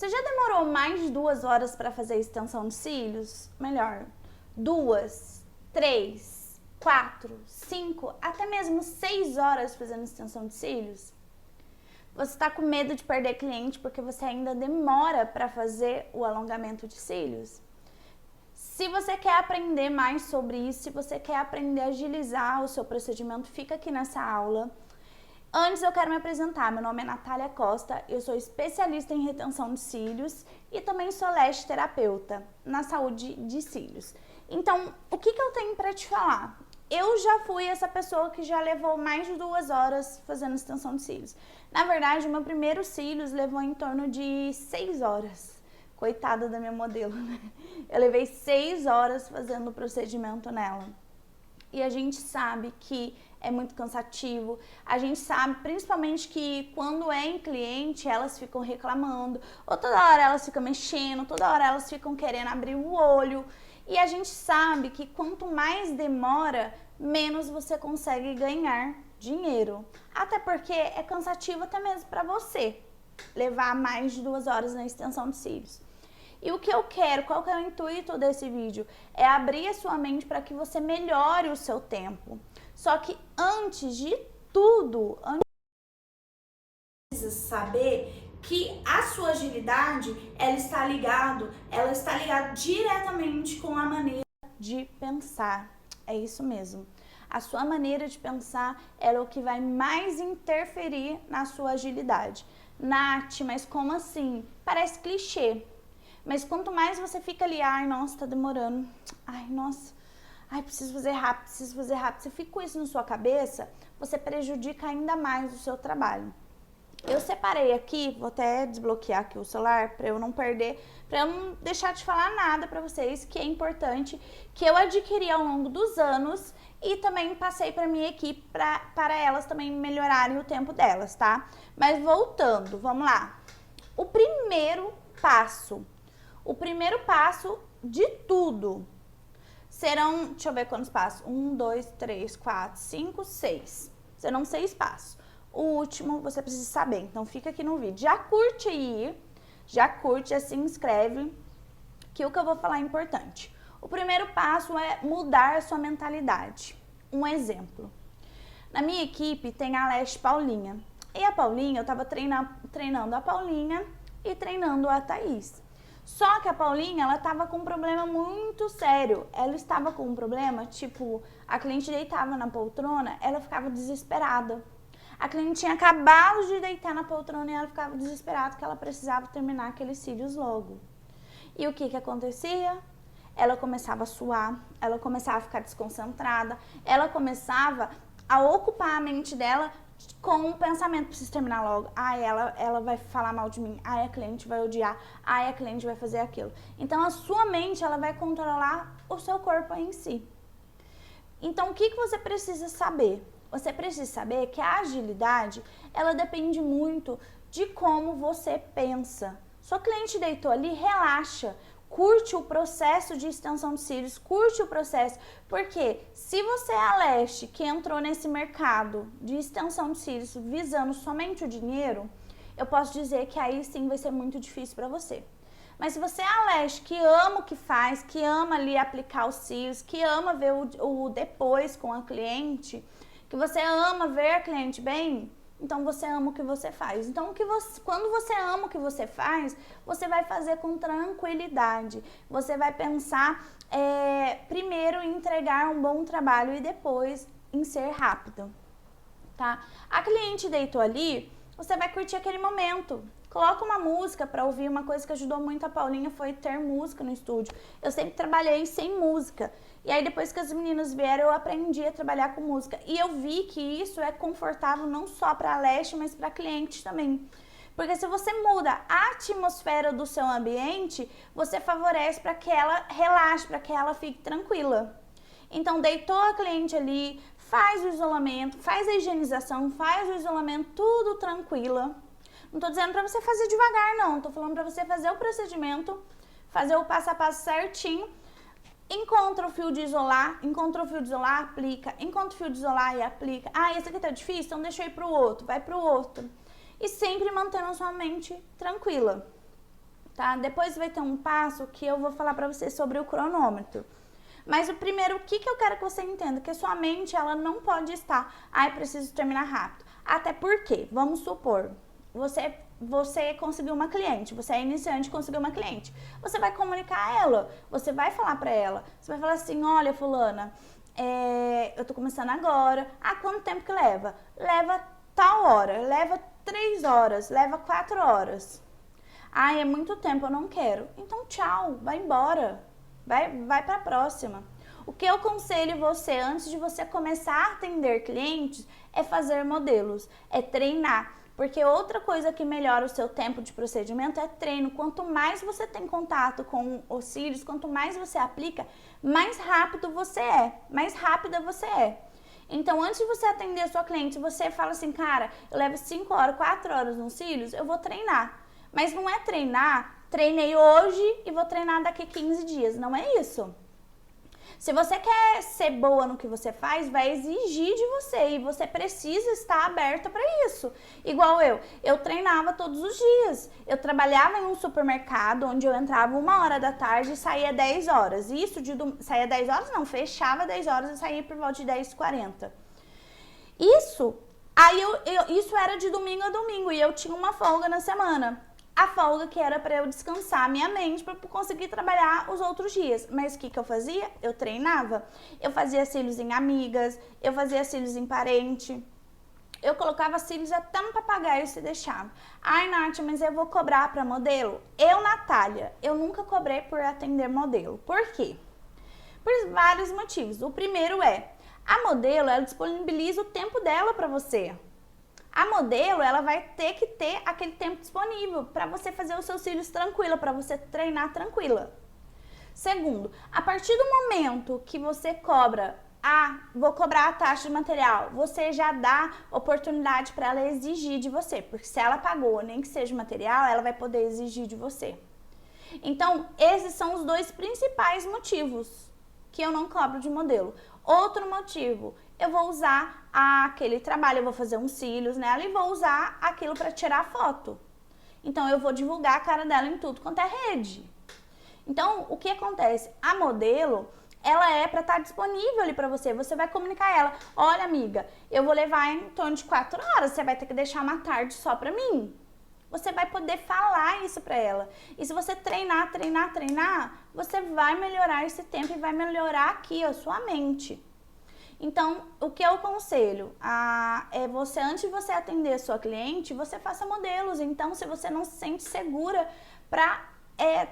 Você já demorou mais de 2 horas para fazer extensão de cílios? Melhor, 2, 3, 4, 5, até mesmo 6 horas fazendo extensão de cílios? Você está com medo de perder cliente porque você ainda demora para fazer o alongamento de cílios? Se você quer aprender mais sobre isso, se você quer aprender a agilizar o seu procedimento, fica aqui nessa aula. Antes eu quero me apresentar, meu nome é Natália Costa, eu sou especialista em retenção de cílios e também sou lash terapeuta na saúde de cílios. Então, o que eu tenho para te falar? Eu já fui essa pessoa que já levou mais de 2 horas fazendo extensão de cílios. Na verdade, o meu primeiro cílios levou em torno de 6 horas. Coitada da minha modelo, né? Eu levei 6 horas fazendo o procedimento nela. E a gente sabe que é muito cansativo, a gente sabe principalmente que quando é em cliente, elas ficam reclamando, ou toda hora elas ficam mexendo, toda hora elas ficam querendo abrir o olho. E a gente sabe que quanto mais demora, menos você consegue ganhar dinheiro. Até porque é cansativo até mesmo para você levar mais de 2 horas na extensão de cílios. E o que eu quero, qual que é o intuito desse vídeo? É abrir a sua mente para que você melhore o seu tempo. Só que antes de tudo, precisa saber que a sua agilidade, ela está ligada diretamente com a maneira de pensar. É isso mesmo. A sua maneira de pensar é o que vai mais interferir na sua agilidade. Nath, mas como assim? Parece clichê. Mas quanto mais você fica ali, ai, nossa, tá demorando, ai, nossa, ai, preciso fazer rápido, você fica com isso na sua cabeça, você prejudica ainda mais o seu trabalho. Eu separei aqui, vou até desbloquear aqui o celular para eu não perder, para eu não deixar de falar nada para vocês, que é importante, que eu adquiri ao longo dos anos e também passei para minha equipe para elas também melhorarem o tempo delas, tá? Mas voltando, vamos lá. O primeiro passo de tudo serão, deixa eu ver quantos passos, 1, 2, 3, 4, 5, 6, serão 6 passos. O último você precisa saber, então fica aqui no vídeo. Já curte aí, já se inscreve, que o que eu vou falar é importante. O primeiro passo é mudar a sua mentalidade. Um exemplo, na minha equipe tem a Lash Paulinha, e a Paulinha, eu tava treinando a Paulinha e treinando a Thaís. Só que a Paulinha, ela tava com um problema muito sério. Ela estava com um problema, tipo, a cliente deitava na poltrona, ela ficava desesperada. A cliente tinha acabado de deitar na poltrona e ela ficava desesperada que ela precisava terminar aqueles cílios logo. E o que que acontecia? Ela começava a suar, ela começava a ficar desconcentrada, ela começava a ocupar a mente dela com o pensamento, preciso terminar logo, ai, ela vai falar mal de mim, ai, a cliente vai odiar, ai, a cliente vai fazer aquilo. Então, a sua mente, ela vai controlar o seu corpo em si. Então, o que que você precisa saber? Você precisa saber que a agilidade, ela depende muito de como você pensa. Sua cliente deitou ali, relaxa. Curte o processo de extensão de cílios, curte o processo, porque se você é a lash que entrou nesse mercado de extensão de cílios visando somente o dinheiro, eu posso dizer que aí sim vai ser muito difícil para você. Mas se você é a lash que ama o que faz, que ama ali aplicar os cílios, que ama ver o depois com a cliente, que você ama ver a cliente bem, então você ama o que você faz. Então, quando você ama o que você faz, você vai fazer com tranquilidade. Você vai pensar primeiro em entregar um bom trabalho e depois em ser rápido, tá? A cliente deitou ali, você vai curtir aquele momento. Coloca uma música para ouvir. Uma coisa que ajudou muito a Paulinha foi ter música no estúdio. Eu sempre trabalhei sem música. E aí depois que as meninas vieram, eu aprendi a trabalhar com música. E eu vi que isso é confortável não só para a lash, mas para cliente também. Porque se você muda a atmosfera do seu ambiente, você favorece para que ela relaxe, para que ela fique tranquila. Então, deitou a cliente ali, faz o isolamento, faz a higienização, faz o isolamento, tudo tranquila. Não tô dizendo pra você fazer devagar, não. Tô falando pra você fazer o procedimento, fazer o passo a passo certinho. Encontra o fio de isolar, aplica. Encontra o fio de isolar e aplica. Ah, esse aqui tá difícil, então deixa eu ir pro outro. Vai pro outro. E sempre mantendo a sua mente tranquila. tá? Depois vai ter um passo que eu vou falar pra você sobre o cronômetro. Mas o primeiro, o que eu quero que você entenda? Que a sua mente, ela não pode estar, preciso terminar rápido. Até porque, vamos supor, você conseguiu uma cliente, você é iniciante e conseguiu uma cliente. Você vai comunicar a ela, você vai falar pra ela, você vai falar assim, olha, fulana, eu tô começando agora. Quanto tempo que leva? Leva tal hora, leva 3 horas, leva 4 horas. É muito tempo, eu não quero. Então, tchau, vai embora. Vai para a próxima. O que eu aconselho você, antes de você começar a atender clientes, é fazer modelos, é treinar. Porque outra coisa que melhora o seu tempo de procedimento é treino. Quanto mais você tem contato com os cílios, quanto mais você aplica, mais rápido você é, mais rápida você é. Então, antes de você atender a sua cliente, você fala assim, cara, eu levo 5 horas, 4 horas nos cílios, eu vou treinar. Mas não é treinar, treinei hoje e vou treinar daqui 15 dias. Não é isso. Se você quer ser boa no que você faz, vai exigir de você e você precisa estar aberta para isso. Igual eu treinava todos os dias. Eu trabalhava em um supermercado onde eu entrava 1h da tarde e saía 10 horas. Isso saía 10 horas não, fechava 10 horas e saía por volta de 10h40. Isso era de domingo a domingo e eu tinha uma folga na semana. A folga que era para eu descansar minha mente para conseguir trabalhar os outros dias. Mas o que eu fazia? Eu treinava. Eu fazia cílios em amigas, eu fazia cílios em parente. Eu colocava cílios até no papagaio se deixava. Nath, mas eu vou cobrar para modelo? Natália, eu nunca cobrei por atender modelo. Por quê? Por vários motivos. O primeiro a modelo, ela disponibiliza o tempo dela para você. A modelo, ela vai ter que ter aquele tempo disponível para você fazer os seus cílios tranquila, para você treinar tranquila. Segundo, a partir do momento que você cobra, vou cobrar a taxa de material, você já dá oportunidade para ela exigir de você, porque se ela pagou, nem que seja material, ela vai poder exigir de você. Então, esses são os 2 principais motivos que eu não cobro de modelo. Outro motivo, eu vou usar aquele trabalho, eu vou fazer uns cílios nela e vou usar aquilo para tirar foto. Então, eu vou divulgar a cara dela em tudo quanto é rede. Então, o que acontece? A modelo, ela é para estar disponível ali para você. Você vai comunicar a ela, olha amiga, eu vou levar em torno de 4 horas, você vai ter que deixar uma tarde só para mim. Você vai poder falar isso para ela. E se você treinar, você vai melhorar esse tempo e vai melhorar aqui a sua mente. Então, o que eu aconselho é você, antes de você atender a sua cliente, você faça modelos. Então, se você não se sente segura, para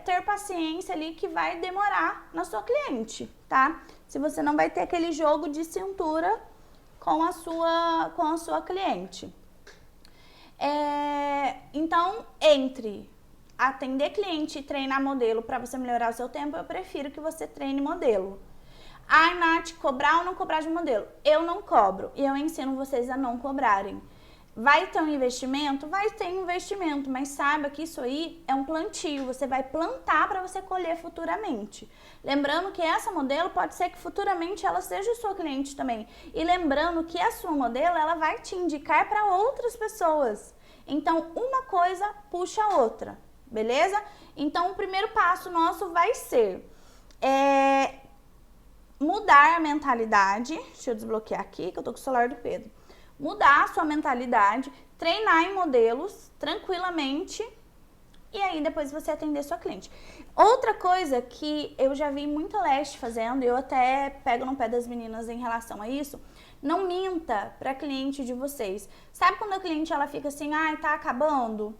ter paciência ali que vai demorar na sua cliente, tá? Se você não vai ter aquele jogo de cintura com a sua cliente. Então, entre atender cliente e treinar modelo para você melhorar o seu tempo, eu prefiro que você treine modelo. Nath, cobrar ou não cobrar de modelo? Eu não cobro e eu ensino vocês a não cobrarem. Vai ter um investimento? Vai ter investimento, mas saiba que isso aí é um plantio, você vai plantar para você colher futuramente. Lembrando que essa modelo pode ser que futuramente ela seja sua cliente também. E lembrando que a sua modelo, ela vai te indicar para outras pessoas. Então, uma coisa puxa a outra, beleza? Então, o primeiro passo nosso vai ser mudar a mentalidade. Deixa eu desbloquear aqui, que eu tô com o celular do Pedro. Mudar a sua mentalidade, treinar em modelos tranquilamente e aí depois você atender sua cliente. Outra coisa que eu já vi muita leste fazendo, eu até pego no pé das meninas em relação a isso, não minta para cliente de vocês. Sabe quando a cliente ela fica assim, tá acabando?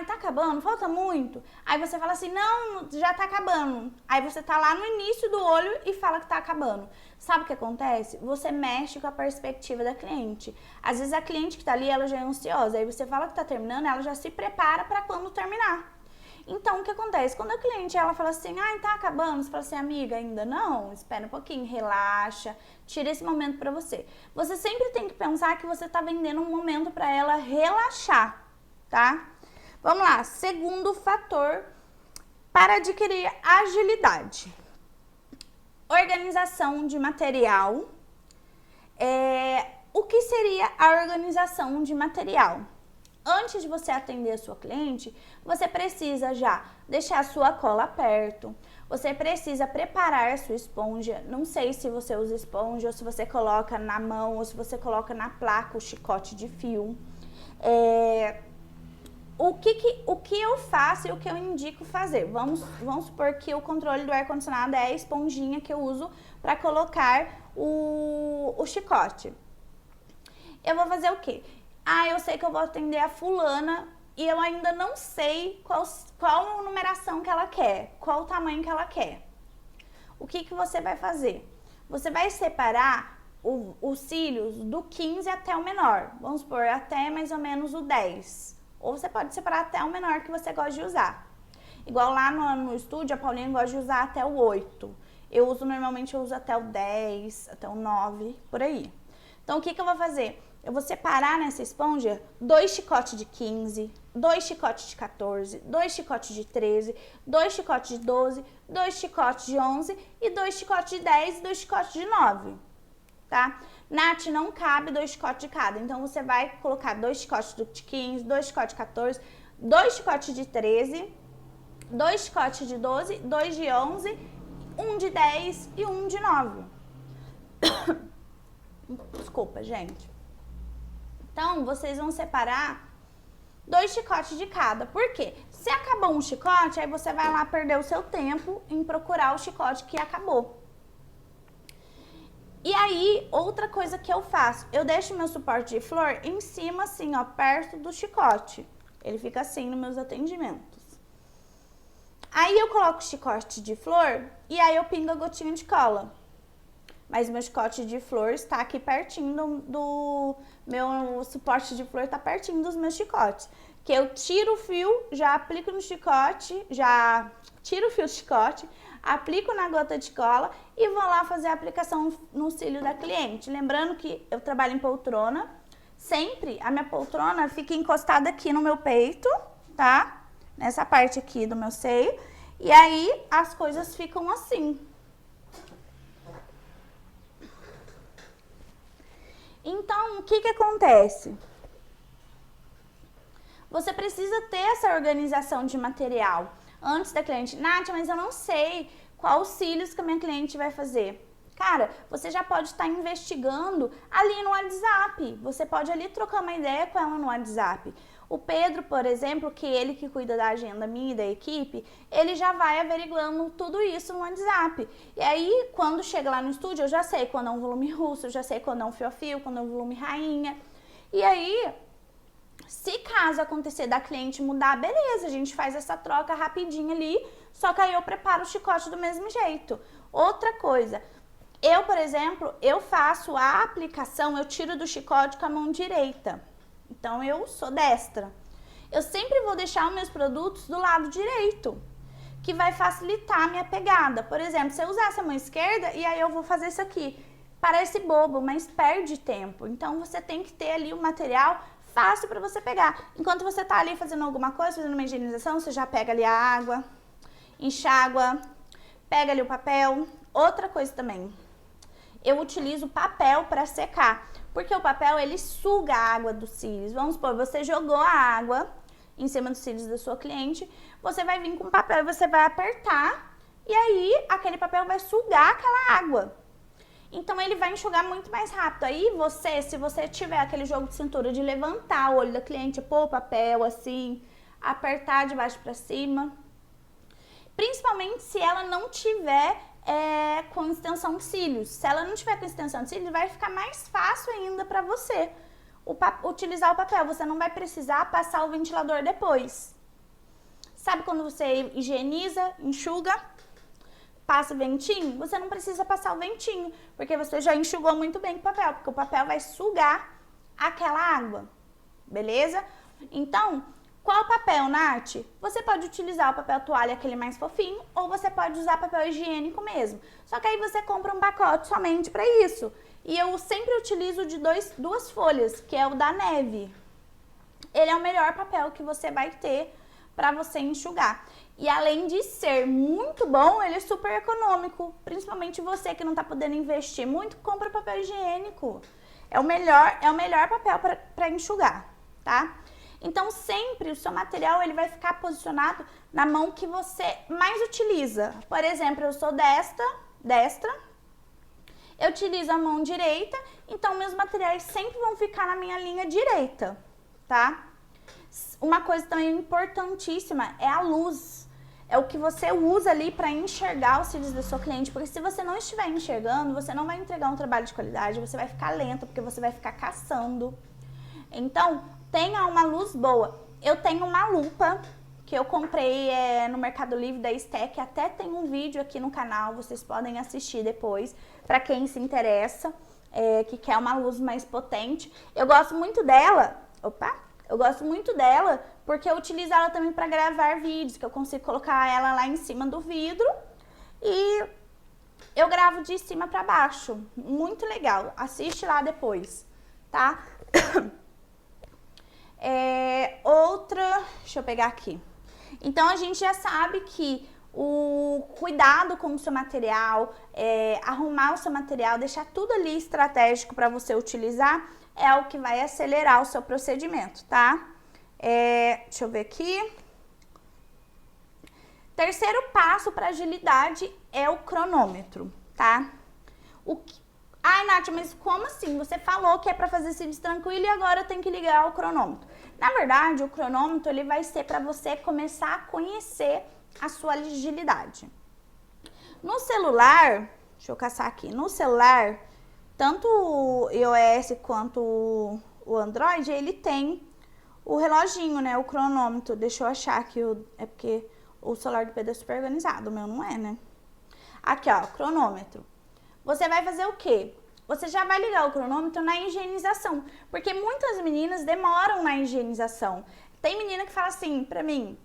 Tá acabando, falta muito. Aí você fala assim, não, já tá acabando. Aí você tá lá no início do olho e fala que tá acabando. Sabe o que acontece? Você mexe com a perspectiva da cliente. Às vezes a cliente que tá ali, ela já é ansiosa. Aí você fala que tá terminando, ela já se prepara para quando terminar. Então, o que acontece? Quando a cliente ela fala assim, tá acabando, você fala assim, amiga, ainda não? Espera um pouquinho, relaxa, tira esse momento para você. Você sempre tem que pensar que você tá vendendo um momento para ela relaxar, tá? Vamos lá, segundo fator para adquirir agilidade. Organização de material. O que seria a organização de material? Antes de você atender a sua cliente, você precisa já deixar a sua cola perto. Você precisa preparar a sua esponja. Não sei se você usa esponja ou se você coloca na mão ou se você coloca na placa o chicote de fio. O que eu faço e o que eu indico fazer? Vamos supor que o controle do ar-condicionado é a esponjinha que eu uso para colocar o chicote. Eu vou fazer o quê? Eu sei que eu vou atender a fulana e eu ainda não sei qual numeração que ela quer, qual o tamanho que ela quer. O que você vai fazer? Você vai separar os cílios do 15 até o menor. Vamos supor, até mais ou menos o 10. Ou você pode separar até o menor que você gosta de usar. Igual lá no estúdio, a Paulinha gosta de usar até o 8. Normalmente eu uso até o 10, até o 9, por aí. Então, o que eu vou fazer? Eu vou separar nessa esponja 2 chicotes de 15, 2 chicotes de 14, 2 chicotes de 13, 2 chicotes de 12, 2 chicotes de 11 e 2 chicotes de 10 e 2 chicotes de 9, tá? Nath, não cabe 2 chicotes de cada, então você vai colocar 2 chicotes de 15, 2 chicotes de 14, 2 chicotes de 13, 2 chicotes de 12, 2 de 11, 1 de 10 e 1 de 9. Desculpa, gente. Então, vocês vão separar 2 chicotes de cada. Por quê? Se acabou um chicote, aí você vai lá perder o seu tempo em procurar o chicote que acabou. E aí, outra coisa que eu faço, eu deixo meu suporte de flor em cima, assim, ó, perto do chicote. Ele fica assim nos meus atendimentos. Aí eu coloco o chicote de flor e aí eu pingo a gotinha de cola. Mas meu chicote de flor está aqui pertinho do meu suporte de flor, está pertinho dos meus chicotes. Que eu tiro o fio, já aplico no chicote, já tiro o fio do chicote, aplico na gota de cola e vou lá fazer a aplicação no cílio da cliente. Lembrando que eu trabalho em poltrona, sempre a minha poltrona fica encostada aqui no meu peito, tá? Nessa parte aqui do meu seio. E aí as coisas ficam assim. Então, o que acontece? Você precisa ter essa organização de material antes da cliente. Nath, mas eu não sei qual cílios que a minha cliente vai fazer. Cara, você já pode estar investigando ali no WhatsApp. Você pode ali trocar uma ideia com ela no WhatsApp. O Pedro, por exemplo, que ele que cuida da agenda minha e da equipe, ele já vai averiguando tudo isso no WhatsApp. E aí, quando chega lá no estúdio, eu já sei quando é um volume russo, eu já sei quando é um fio a fio, quando é um volume rainha. E aí, se caso acontecer da cliente mudar, beleza, a gente faz essa troca rapidinho ali, só que aí eu preparo o chicote do mesmo jeito. Outra coisa, eu, por exemplo, eu faço a aplicação, eu tiro do chicote com a mão direita. Então, eu sou destra. Eu sempre vou deixar os meus produtos do lado direito, que vai facilitar a minha pegada. Por exemplo, se eu usasse a mão esquerda, e aí eu vou fazer isso aqui. Parece bobo, mas perde tempo. Então, você tem que ter ali o material fácil para você pegar. Enquanto você tá ali fazendo alguma coisa, fazendo uma higienização, você já pega ali a água, enxágua, pega ali o papel. Outra coisa também, eu utilizo papel para secar. Porque o papel, ele suga a água dos cílios. Vamos supor, você jogou a água em cima dos cílios da sua cliente, você vai vir com o papel e você vai apertar, e aí aquele papel vai sugar aquela água. Então, ele vai enxugar muito mais rápido. Aí, se você tiver aquele jogo de cintura de levantar o olho da cliente, pôr o papel assim, apertar de baixo para cima. Principalmente se ela não tiver com extensão de cílios. Se ela não tiver com extensão de cílios, vai ficar mais fácil ainda para você utilizar o papel. Você não vai precisar passar o ventilador depois. Sabe quando você higieniza, enxuga, passa o ventinho? Você não precisa passar o ventinho, porque você já enxugou muito bem o papel, porque o papel vai sugar aquela água, beleza? Então, qual papel, Nath? Você pode utilizar o papel toalha, aquele mais fofinho, ou você pode usar papel higiênico mesmo. Só que aí você compra um pacote somente para isso. E eu sempre utilizo de duas folhas, que é o da Neve. Ele é o melhor papel que você vai ter para você enxugar. E além de ser muito bom, ele é super econômico. Principalmente você que não está podendo investir muito, compra papel higiênico. É o melhor papel para enxugar, tá? Então, sempre o seu material ele vai ficar posicionado na mão que você mais utiliza. Por exemplo, eu sou destra, eu utilizo a mão direita, então meus materiais sempre vão ficar na minha linha direita, tá? Uma coisa também importantíssima é a luz. É o que você usa ali para enxergar os cílios da sua cliente, porque se você não estiver enxergando, você não vai entregar um trabalho de qualidade, você vai ficar lento, porque você vai ficar caçando. Então, tenha uma luz boa. Eu tenho uma lupa que eu comprei no Mercado Livre da Stack, até tem um vídeo aqui no canal, vocês podem assistir depois, para quem se interessa, que quer uma luz mais potente. Eu gosto muito dela, porque eu utilizo ela também para gravar vídeos, que eu consigo colocar ela lá em cima do vidro e eu gravo de cima para baixo. Muito legal, assiste lá depois, tá? Deixa eu pegar aqui. Então, a gente já sabe que o cuidado com o seu material, arrumar o seu material, deixar tudo ali estratégico para você utilizar, é o que vai acelerar o seu procedimento, tá? Deixa eu ver aqui. Terceiro passo para agilidade é o cronômetro, tá? Ai, Nath, mas como assim? Você falou que é para fazer cílios tranquilo e agora tem que ligar o cronômetro. Na verdade, o cronômetro ele vai ser para você começar a conhecer a sua agilidade. No celular, deixa eu caçar aqui, no celular, tanto o iOS quanto o Android, ele tem o reloginho, né, o cronômetro. Deixa eu achar aqui, é porque o celular do Pedro é super organizado, o meu não é, né? Aqui, ó, cronômetro. Você vai fazer o quê? Você já vai ligar o cronômetro na higienização, porque muitas meninas demoram na higienização. Tem menina que fala assim pra mim,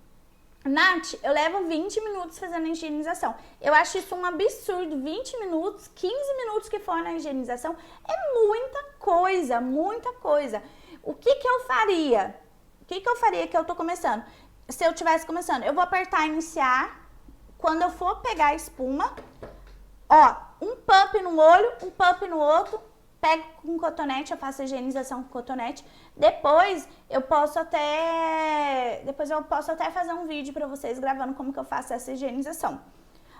Nath, eu levo 20 minutos fazendo a higienização. Eu acho isso um absurdo, 20 minutos, 15 minutos que for na higienização, é muita coisa, muita coisa. O que que eu faria? O que que eu faria que eu tô começando? Se eu tivesse começando, eu vou apertar iniciar, quando eu for pegar a espuma, ó, um pump no olho, um pump no outro, pego com cotonete, eu faço a higienização com cotonete. Depois eu posso até fazer um vídeo pra vocês gravando como que eu faço essa higienização.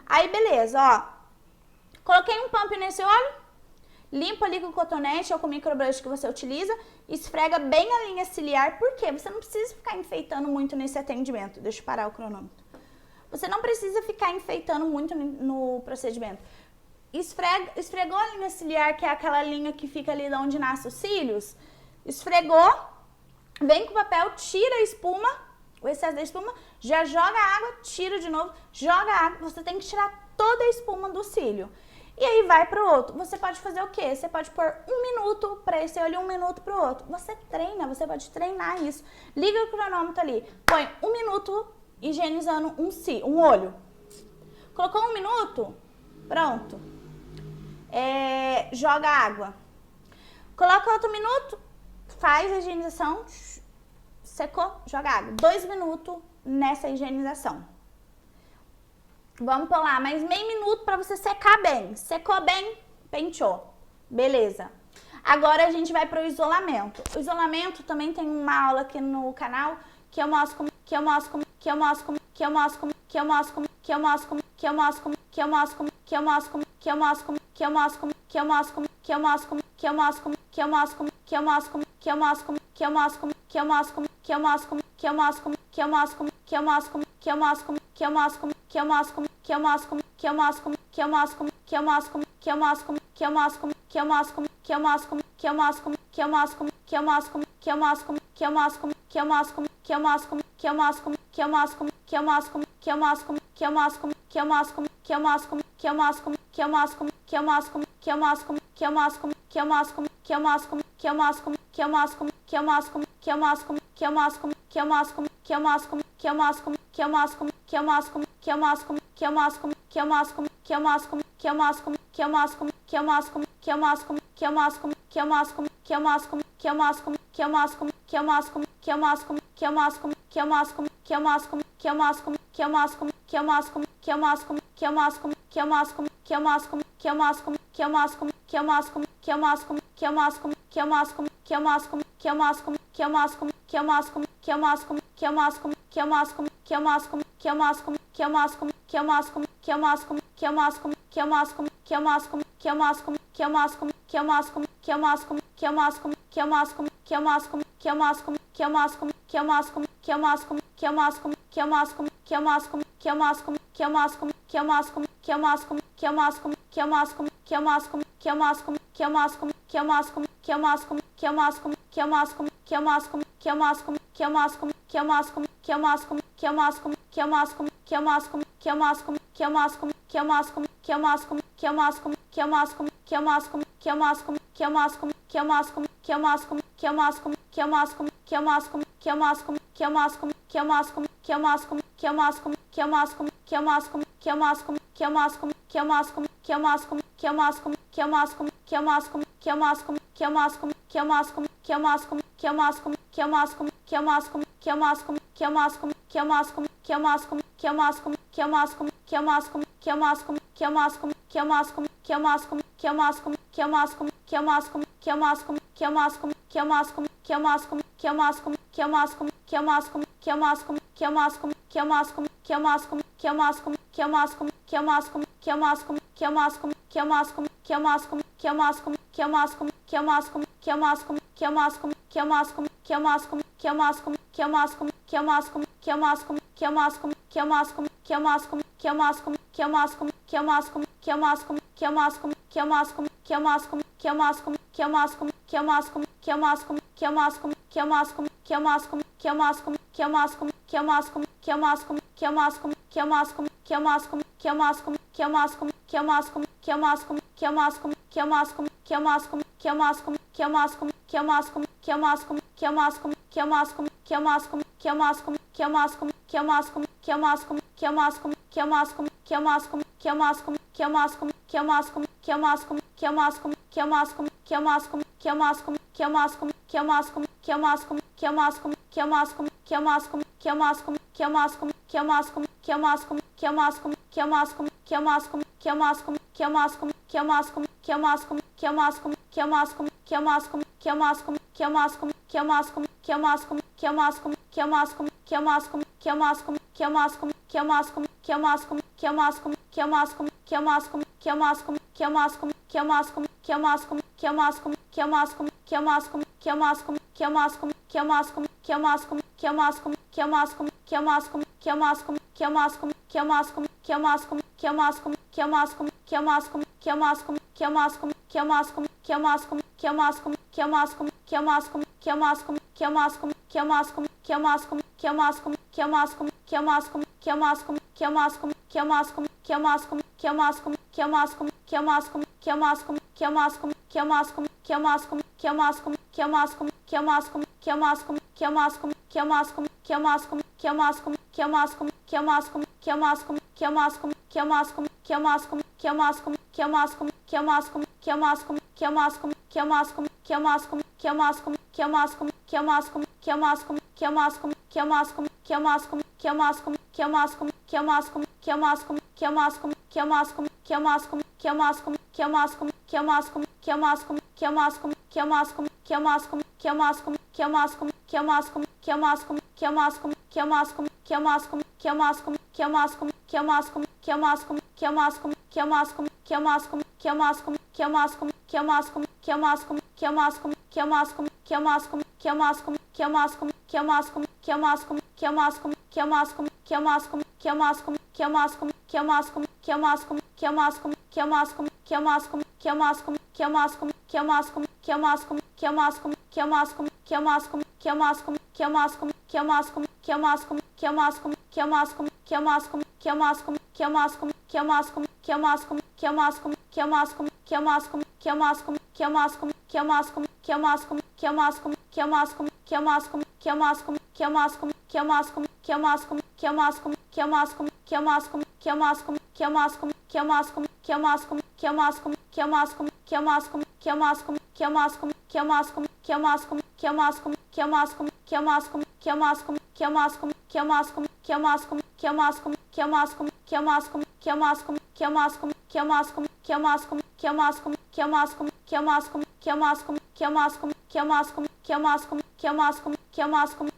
Aí beleza, ó, coloquei um pump nesse olho, limpo ali com cotonete ou com microbrush que você utiliza, esfrega bem a linha ciliar, porque você não precisa ficar enfeitando muito nesse atendimento. Deixa eu parar o cronômetro. Você não precisa ficar enfeitando muito no procedimento. Esfregou a linha ciliar, que é aquela linha que fica ali de onde nasce os cílios. Esfregou, vem com o papel, tira a espuma, o excesso da espuma, já joga a água, tira de novo, joga a água. Você tem que tirar toda a espuma do cílio. E aí vai pro outro. Você pode fazer o quê? Você pode pôr 1 minuto para esse olho e 1 minuto pro outro. Você treina, você pode treinar isso. Liga o cronômetro ali, põe 1 minuto higienizando um olho. Colocou 1 minuto? Pronto. Joga água. Coloca outro minuto, faz a higienização, secou, joga água. 2 minutos nessa higienização. Vamos pular mais meio minuto para você secar bem. Secou bem, penteou. Beleza. Agora a gente vai para o isolamento. O isolamento também tem uma aula aqui no canal que eu mostro como